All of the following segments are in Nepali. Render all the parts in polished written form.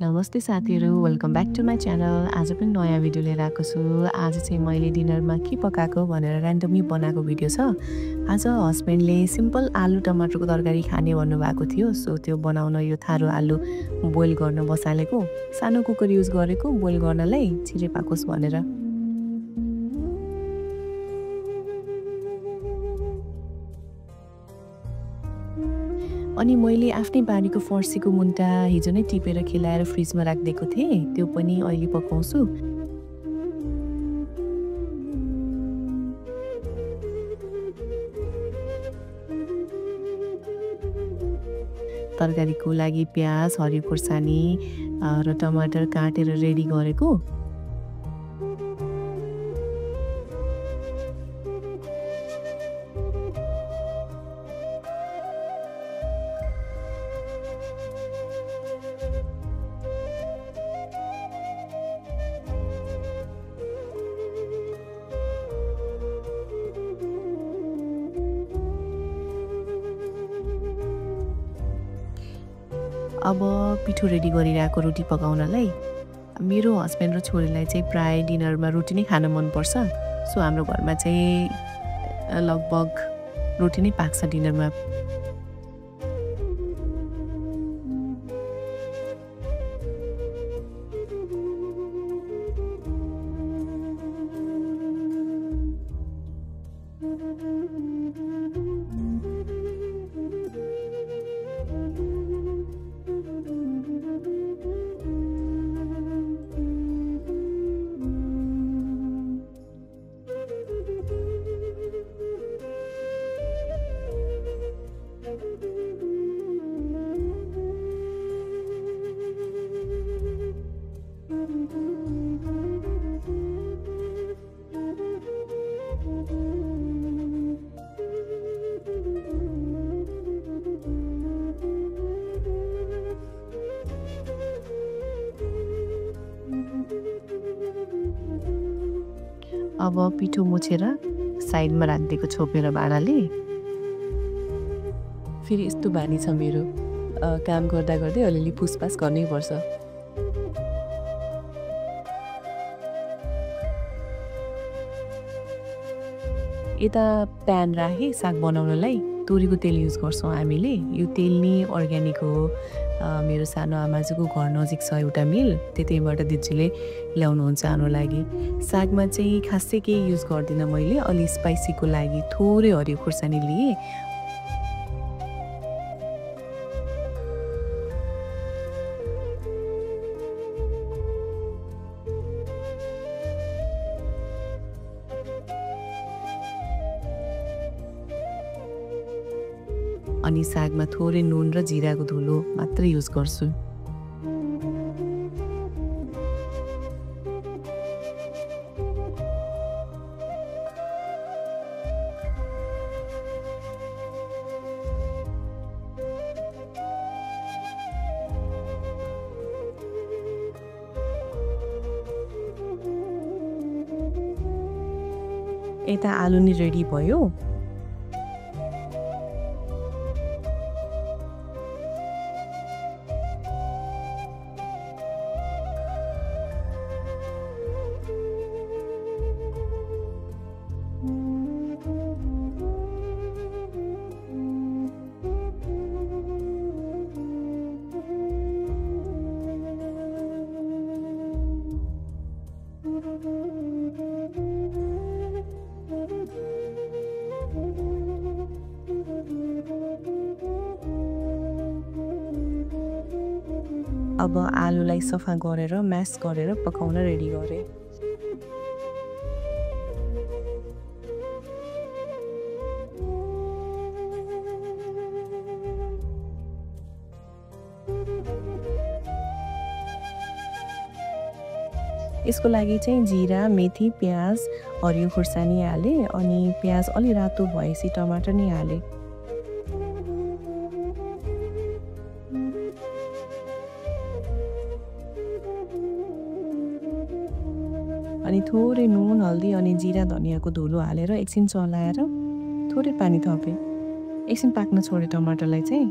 नमस्ते साथीहरू, welcome back to my channel. आज पनि नयाँ भिडियो लिएर आएको छु। आज चाहिँ मैले डिनरमा के पकाएको भनेर ऱ्यान्डमली बनाएको भिडियो छ। आज हस्बेन्डले सिम्पल आलु टमाटरको तरकारी खाने भन्नुभएको थियो। सो त्यो बनाउन यो थारो आलु बोइल गर्न बसालेको। सानो कुकर युज गरेको बोइल गर्नलाई, छिटै पाकोस् भनेर। अनि मैले आफ्नै बारीको फर्सीको मुन्टा हिजो नै टिपेर खिलाएर फ्रिजमा राखिदिएको थिएँ। त्यो पनि अहिले पकाउँछु। तरकारीको लागि प्याज, हरियो खुर्सानी र टमाटर काटेर रेडी गरेको। अब पिठो रेडी गरिरहेको रोटी पकाउनलाई। मेरो हस्बेन्ड र छोरीलाई चाहिँ प्राय डिनरमा रोटी नै खान मनपर्छ। सो हाम्रो घरमा चाहिँ लगभग रोटी नै पाक्छ डिनरमा। अब पिठो मुछेर साइडमा राखिदिएको छोपेर भाँडाले। फेरि यस्तो बानी छ मेरो, काम गर्दा गर्दै अलिअलि पुसपास गर्नै पर्छ। यता प्यान राखेँ साग बनाउनलाई। तोरीको तेल युज गर्छौँ हामीले। यो तेल नि अर्ग्यानिक हो। मेरो सानो आमाजुको घर नजिक छ एउटा मिल, त्यतैबाट दिदीले ल्याउनुहुन्छ हाम्रो लागि। सागमा चाहिँ खासै केही युज गर्दिनँ मैले। अलि स्पाइसीको लागि थोरै हरियो खुर्सानी लिएँ। अनि सागमा थोरै नुन र जिराको धुलो मात्र युज गर्छु। यता आलु नि रेडी भयो। अब आलुलाई सफा गरेर म्यास गरेर पकाउन रेडी गरेँ। यसको लागि चाहिँ जिरा, मेथी, प्याज, हरियो खुर्सानी हालेँ। अनि प्याज अलि रातो भएपछि टमाटर नि हालेँ। अनि थोरै नुन, हल्दी अनि जिरा धनियाको धुलो हालेर एकछिन चलाएर थोरै पानी थपेँ। एकछिन पाक्न छोडेँ टमाटरलाई चाहिँ।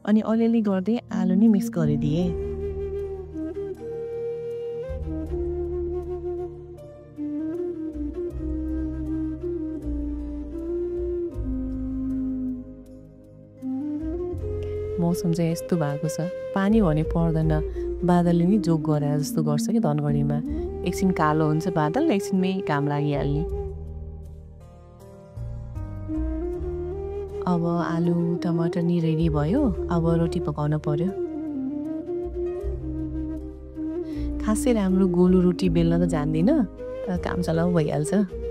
अनि अलिअलि गर्दै आलु नि मिक्स गरिदिएँ। मौसम चाहिँ यस्तो भएको छ, पानी भने पर्दैन, बादलले नि जोग गरे जस्तो गर्छ कि धनगढीमा। एकछिन कालो हुन्छ बादल, एकछिनमै घाम लागिहाल्ने। अब आलु टमाटर नि रेडी भयो, अब रोटी पकाउन पर्यो। खासै राम्रो गोलो रोटी बेल्न त जान्दिनँ, तर काम चलाउ भइहाल्छ।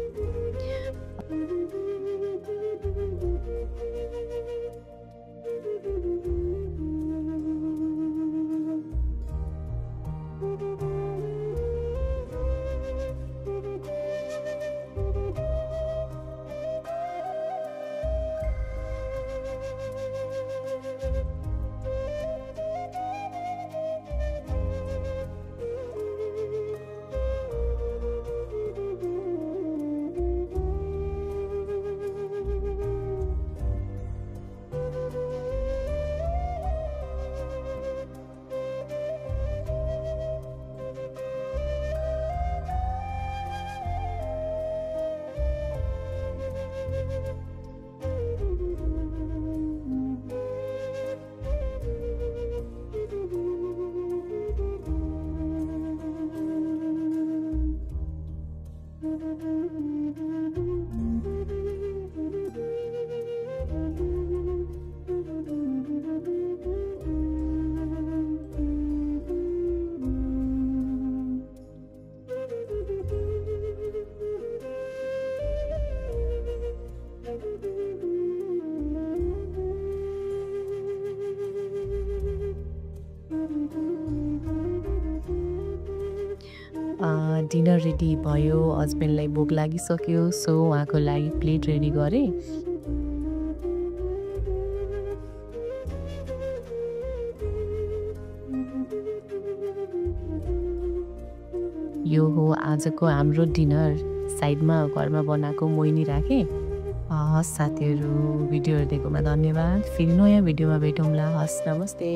डिनर रेडी भयो, हस्बेन्डलाई भोक लागिसक्यो, सो उहाँको लागि प्लेट रेडी गरेँ। यो हो आजको हाम्रो डिनर। साइडमा घरमा बनाएको मोइनी राखेँ। हस् साथीहरू, भिडियो हेर्दैकोमा धन्यवाद। फेरि नयाँ भिडियोमा भेटौँला। हस्, नमस्ते।